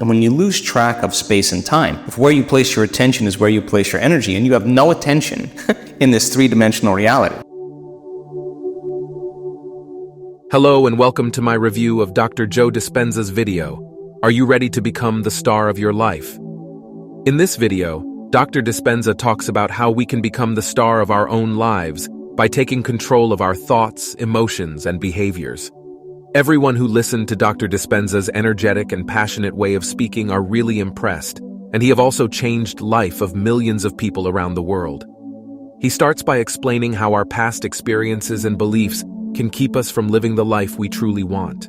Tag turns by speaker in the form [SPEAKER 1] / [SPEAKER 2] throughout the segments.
[SPEAKER 1] And when you lose track of space and time, if where you place your attention is where you place your energy, and you have no attention in this three-dimensional reality.
[SPEAKER 2] Hello and welcome to my review of Dr. Joe Dispenza's video, Are You Ready to Become the Star of Your Life? In this video, Dr. Dispenza talks about how we can become the star of our own lives by taking control of our thoughts, emotions, and behaviors. Everyone who listened to Dr. Dispenza's energetic and passionate way of speaking are really impressed, and he have also changed life of millions of people around the world. He starts by explaining how our past experiences and beliefs can keep us from living the life we truly want.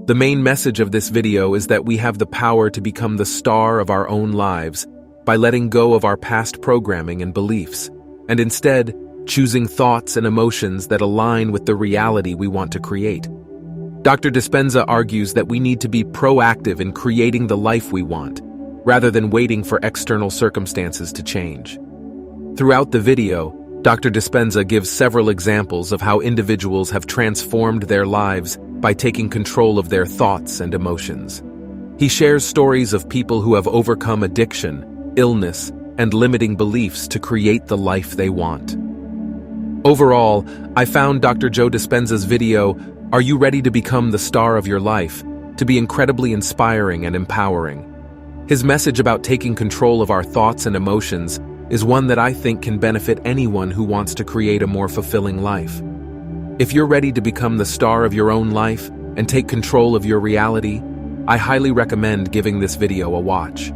[SPEAKER 2] The main message of this video is that we have the power to become the star of our own lives by letting go of our past programming and beliefs, and instead choosing thoughts and emotions that align with the reality we want to create. Dr. Dispenza argues that we need to be proactive in creating the life we want, rather than waiting for external circumstances to change. Throughout the video, Dr. Dispenza gives several examples of how individuals have transformed their lives by taking control of their thoughts and emotions. He shares stories of people who have overcome addiction, illness, and limiting beliefs to create the life they want. Overall, I found Dr. Joe Dispenza's video, Are You Ready to Become the Star of Your Life?, to be incredibly inspiring and empowering. His message about taking control of our thoughts and emotions is one that I think can benefit anyone who wants to create a more fulfilling life. If you're ready to become the star of your own life and take control of your reality, I highly recommend giving this video a watch.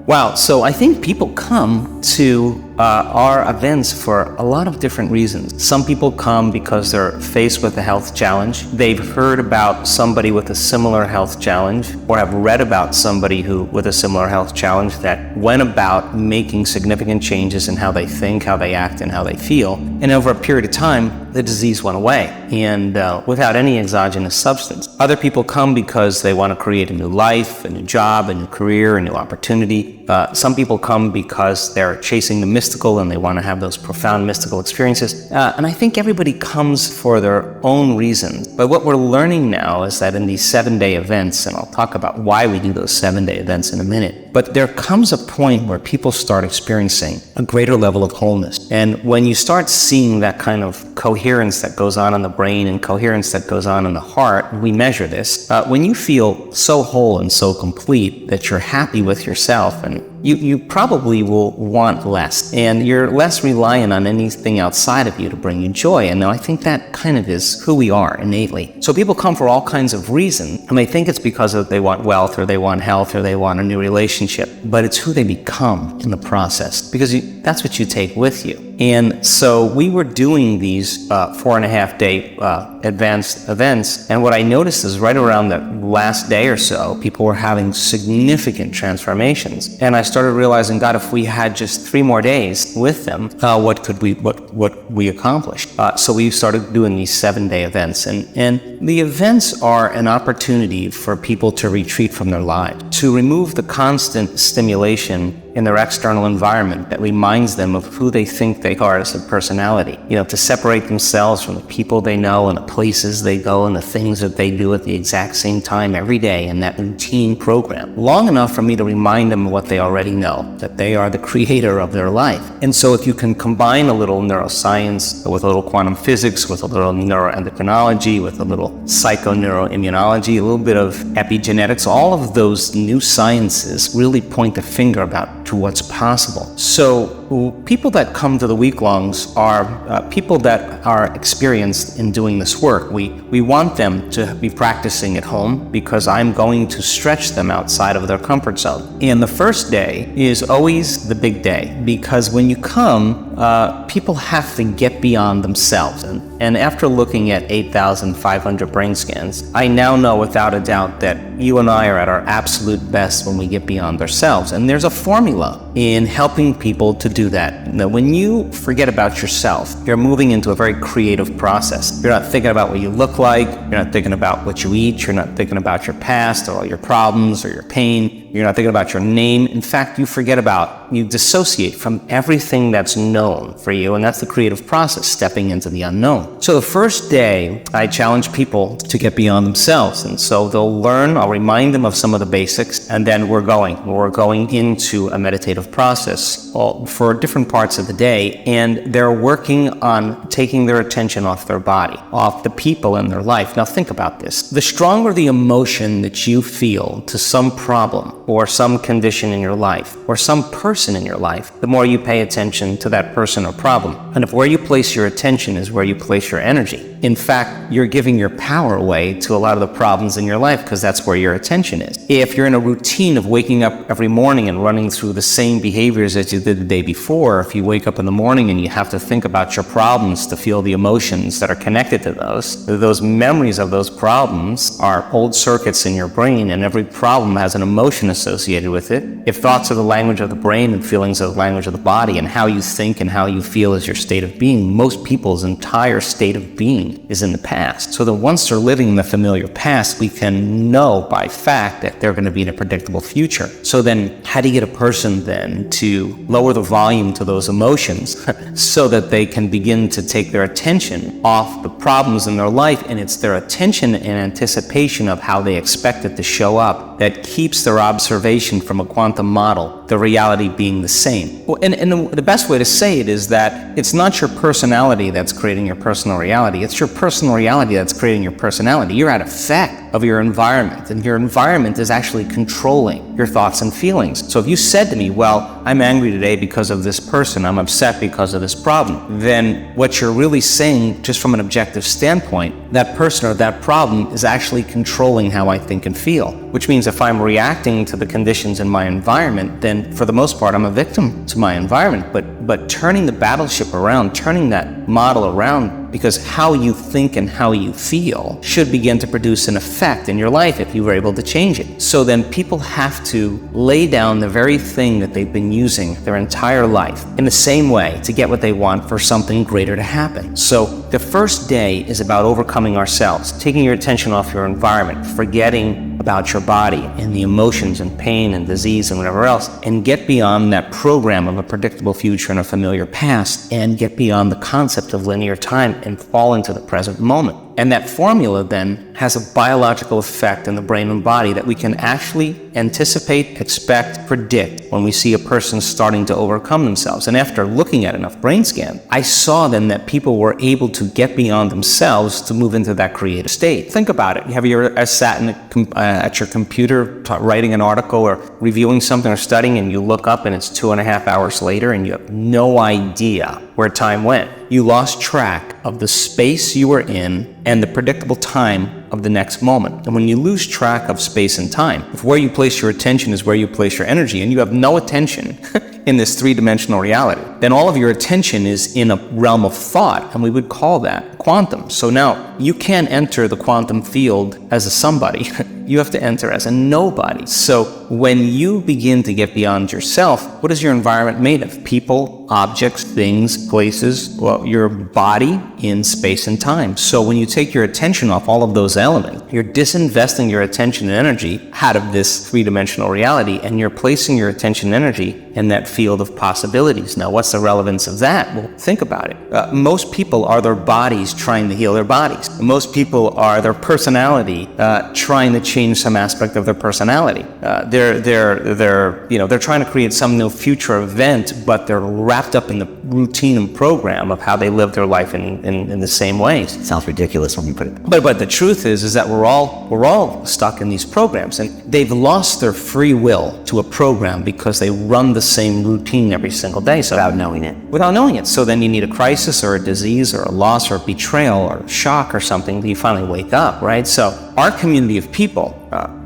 [SPEAKER 1] Wow, so I think people come to our events for a lot of different reasons. Some people come because they're faced with a health challenge. They've heard about somebody with a similar health challenge, or have read about somebody with a similar health challenge that went about making significant changes in how they think, how they act, and how they feel. And over a period of time, the disease went away, and without any exogenous substance. Other people come because they want to create a new life, a new job, a new career, a new opportunity. Some people come because they're chasing the mystical and they want to have those profound mystical experiences. And I think everybody comes for their own reasons. But what we're learning now is that in these 7-day events, and I'll talk about why we do those 7-day events in a minute, but there comes a point where people start experiencing a greater level of wholeness. And when you start seeing that kind of coherence that goes on in the brain and coherence that goes on in the heart, we measure this. When you feel so whole and so complete that you're happy with yourself, and you probably will want less, and you're less reliant on anything outside of you to bring you joy. And I think that kind of is who we are innately. So people come for all kinds of reasons, and they think it's because they want wealth, or they want health, or they want a new relationship, but it's who they become in the process, because that's what you take with you. And so we were doing these 4.5-day advanced events, and what I noticed is right around the last day or so, people were having significant transformations. And I started realizing, God, if we had just 3 more days with them, what we accomplished? So we started doing these 7-day events, and the events are an opportunity for people to retreat from their lives, to remove the constant stimulation in their external environment that reminds them of who they think they are as a personality. To separate themselves from the people they know and the places they go and the things that they do at the exact same time every day in that routine program, long enough for me to remind them of what they already know, that they are the creator of their life. And so if you can combine a little neuroscience with a little quantum physics, with a little neuroendocrinology, with a little psychoneuroimmunology, a little bit of epigenetics, all of those new sciences really point the finger to what's possible. So people that come to the week-longs are people that are experienced in doing this work. We want them to be practicing at home, because I'm going to stretch them outside of their comfort zone. And the first day is always the big day, because when you come, people have to get beyond themselves. And after looking at 8,500 brain scans, I now know without a doubt that you and I are at our absolute best when we get beyond ourselves. And there's a formula in helping people to do that. Now, when you forget about yourself, you're moving into a very creative process. You're not thinking about what you look like. You're not thinking about what you eat. You're not thinking about your past or all your problems or your pain. You're not thinking about your name. In fact, you dissociate from everything that's known for you, and that's the creative process, stepping into the unknown. So the first day, I challenge people to get beyond themselves, and so they'll learn, I'll remind them of some of the basics, and then we're going into a meditative process for different parts of the day, and they're working on taking their attention off their body, off the people in their life. Now think about this. The stronger the emotion that you feel to some problem or some condition in your life or some person in your life, the more you pay attention to that person or problem. And if where you place your attention is where you place your energy, in fact, you're giving your power away to a lot of the problems in your life because that's where your attention is. If you're in a routine of waking up every morning and running through the same behaviors as you did the day before, if you wake up in the morning and you have to think about your problems to feel the emotions that are connected to those memories of those problems are old circuits in your brain, and every problem has an emotion associated with it. If thoughts are the language of the brain and feelings are the language of the body, and how you think and how you feel is your state of being, most people's entire state of being is in the past. So that once they're living in the familiar past, we can know by fact that they're going to be in a predictable future. So then how do you get a person then to lower the volume to those emotions so that they can begin to take their attention off the problems in their life, and it's their attention and anticipation of how they expect it to show up that keeps their observation from a quantum model, the reality being the same. Well, and the best way to say it is that it's not your personality that's creating your personal reality, it's your personal reality that's creating your personality. You're at effect of your environment, and your environment is actually controlling your thoughts and feelings. So if you said to me, well, I'm angry today because of this person, I'm upset because of this problem, then what you're really saying, just from an objective standpoint, that person or that problem is actually controlling how I think and feel. Which means if I'm reacting to the conditions in my environment, then for the most part, I'm a victim to my environment. But turning the battleship around, turning that model around, because how you think and how you feel should begin to produce an effect in your life if you were able to change it. So then people have to lay down the very thing that they've been using their entire life in the same way to get what they want for something greater to happen. So the first day is about overcoming ourselves, taking your attention off your environment, forgetting about your body and the emotions and pain and disease and whatever else, and get beyond that program of a predictable future and a familiar past, and get beyond the concept of linear time and fall into the present moment. And that formula then has a biological effect in the brain and body that we can actually anticipate, expect, predict when we see a person starting to overcome themselves. And after looking at enough brain scans, I saw then that people were able to get beyond themselves to move into that creative state. Think about it. Have you ever sat at your computer writing an article or reviewing something or studying, and you look up and it's 2.5 hours later and you have no idea where time went? You lost track of the space you were in and the predictable time of the next moment. And when you lose track of space and time, if where you place your attention is where you place your energy, and you have no attention in this three-dimensional reality, then all of your attention is in a realm of thought, and we would call that quantum. So now you can't enter the quantum field as a somebody. You have to enter as a nobody. So when you begin to get beyond yourself, what is your environment made of? People, objects, things, places, well, your body in space and time. So when you take your attention off all of those elements, you're disinvesting your attention and energy out of this three-dimensional reality, and you're placing your attention and energy in that field of possibilities. Now, what's the relevance of that? Well, think about it. Most people are their bodies trying to heal their bodies. Most people are their personality trying to change some aspect of their personality. They're trying to create some new future event, but they're wrapped up in the routine and program of how they live their life in the same ways.
[SPEAKER 3] It sounds ridiculous when you put it.
[SPEAKER 1] But the truth is that we're all stuck in these programs, and they've lost their free will to a program because they run the same routine every single day. So
[SPEAKER 3] Without knowing it.
[SPEAKER 1] Without knowing it. So then you need a crisis or a disease or a loss or a betrayal or shock or something that you finally wake up, right? So our community of people,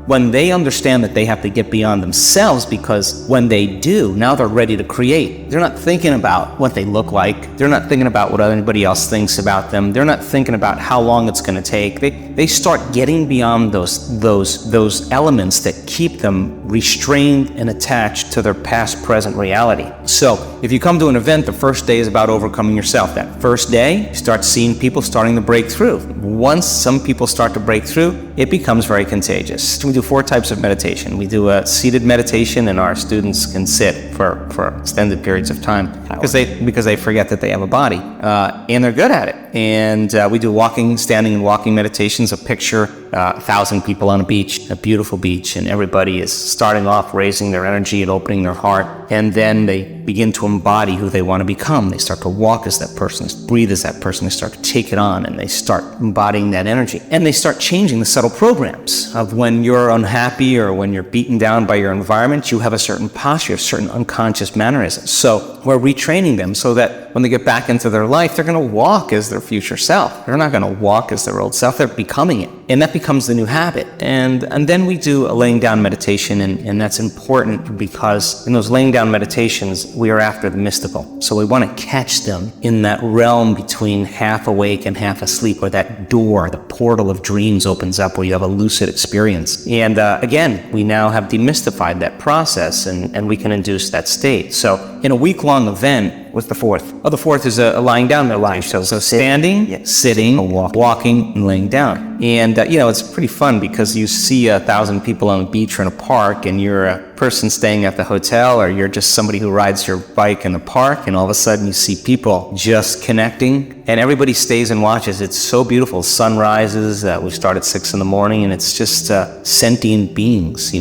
[SPEAKER 1] when they understand that they have to get beyond themselves, because when they do, now they're ready to create. They're not thinking about what they look like. They're not thinking about what anybody else thinks about them. They're not thinking about how long it's going to take. They start getting beyond those elements that keep them restrained and attached to their past, present reality. So if you come to an event, the first day is about overcoming yourself. That first day, you start seeing people starting to break through. Once some people start to break through, it becomes very contagious. We do 4 types of meditation. We do a seated meditation, and our students can sit for extended periods of time because they forget that they have a body, and they're good at it. And we do standing and walking meditations. A picture 1,000 people on a beach, a beautiful beach, and everybody is starting off raising their energy and opening their heart, and then they begin to embody who they want to become. They start to walk as that person, breathe as that person, they start to take it on, and they start embodying that energy. And they start changing the subtle programs of when you're unhappy or when you're beaten down by your environment, you have a certain posture, certain unconscious mannerisms. So we're retraining them so that when they get back into their life, they're going to walk as their future self. They're not going to walk as their old self, they're becoming it. And that becomes the new habit. And then we do a laying down meditation, and that's important because in those laying down meditations, we are after the mystical. So we want to catch them in that realm between half awake and half asleep, where that door, the portal of dreams opens up, where you have a lucid experience. And again, we now have demystified that process, and we can induce that state. So in a week-long event, what's the fourth? Oh, the fourth is a lying down meditation. So standing, sitting, walking, and laying down. And it's pretty fun because you see 1,000 people on the beach or in a park, and you're a person staying at the hotel, or you're just somebody who rides your bike in the park, and all of a sudden you see people just connecting, and everybody stays and watches. It's so beautiful. Sun rises. We start at 6 in the morning, and it's just sentient beings,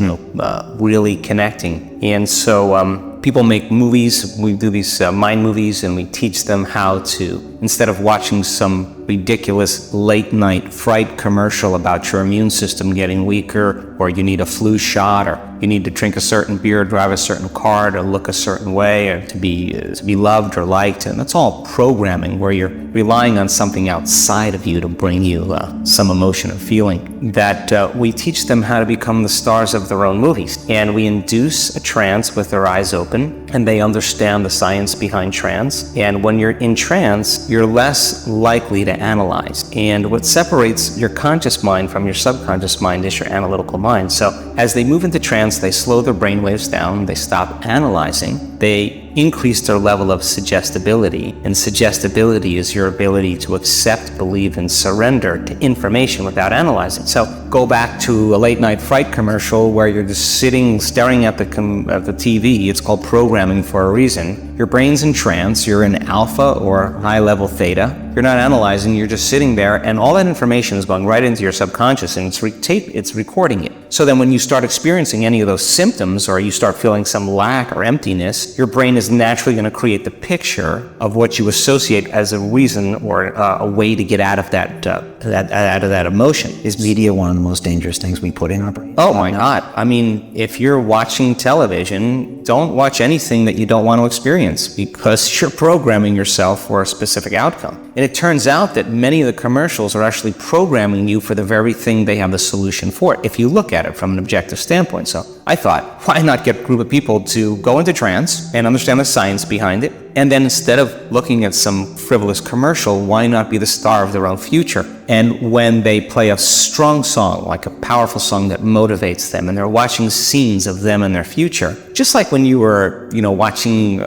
[SPEAKER 1] really connecting. And so people make movies. We do these mind movies, and we teach them how to, instead of watching some ridiculous late night fright commercial about your immune system getting weaker, or you need a flu shot, or you need to drink a certain beer, drive a certain car, to look a certain way, or to be loved or liked. And that's all programming, where you're relying on something outside of you to bring you some emotion or feeling. That we teach them how to become the stars of their own movies. And we induce a trance with their eyes open, and they understand the science behind trance. And when you're in trance, you're less likely to analyze. And what separates your conscious mind from your subconscious mind is your analytical mind. So as they move into trance, they slow their brain waves down, they stop analyzing, they increase their level of suggestibility. And suggestibility is your ability to accept, believe, and surrender to information without analyzing. So go back to a late night fright commercial where you're just sitting, staring at the TV. It's called programming for a reason. Your brain's in trance, you're in alpha or high level theta. You're not analyzing, you're just sitting there, and all that information is going right into your subconscious, and it's recording it. So then when you start experiencing any of those symptoms, or you start feeling some lack or emptiness, your brain is naturally going to create the picture of what you associate as a reason or a way to get out of that emotion.
[SPEAKER 3] Is media one of the most dangerous things we put in our brain?
[SPEAKER 1] Oh my God. I mean, if you're watching television, don't watch anything that you don't want to experience, because you're programming yourself for a specific outcome. And it turns out that many of the commercials are actually programming you for the very thing they have the solution for, if you look at it from an objective standpoint. So I thought, why not get a group of people to go into trance and understand the science behind it? And then instead of looking at some frivolous commercial, why not be the star of their own future? And when they play a strong song, like a powerful song that motivates them, and they're watching scenes of them and their future, just like when you were, watching,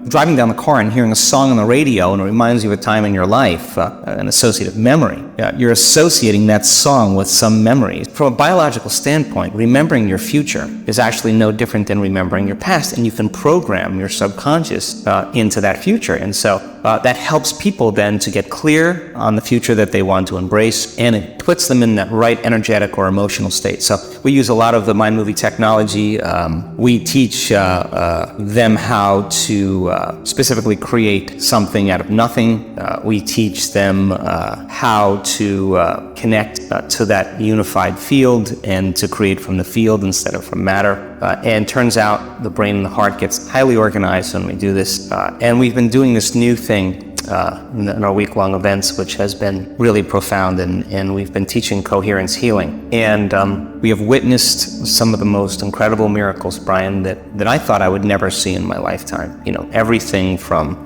[SPEAKER 1] driving down the car and hearing a song on the radio, and it reminds you of a time in your life, an associative memory. You're associating that song with some memories. From a biological standpoint, remembering your future is actually no different than remembering your past, and you can program your subconscious into that future. And so that helps people then to get clear on the future that they want to embrace, and it puts them in that right energetic or emotional state. So we use a lot of the mind movie technology. We teach them how to specifically create something out of nothing. We teach them how to connect to that unified field and to create from the field instead of from matter. And turns out the brain and the heart gets highly organized when we do this. And we've been doing this new thing in our week-long events, which has been really profound, and we've been teaching coherence healing. And We have witnessed some of the most incredible miracles, Brian, that I thought I would never see in my lifetime. Everything from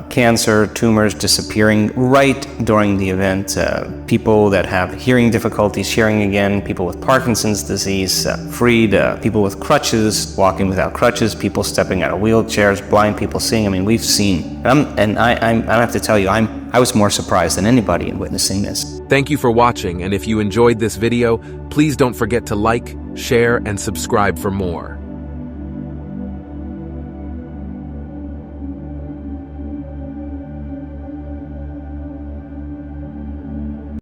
[SPEAKER 1] cancer, tumors disappearing right during the event, people that have hearing difficulties hearing again, people with Parkinson's disease freed, people with crutches walking without crutches, people stepping out of wheelchairs, blind people seeing. I mean, we've seen, I have to tell you, I was more surprised than anybody in witnessing this.
[SPEAKER 2] Thank you for watching, and if you enjoyed this video, please don't forget to like, share, and subscribe for more.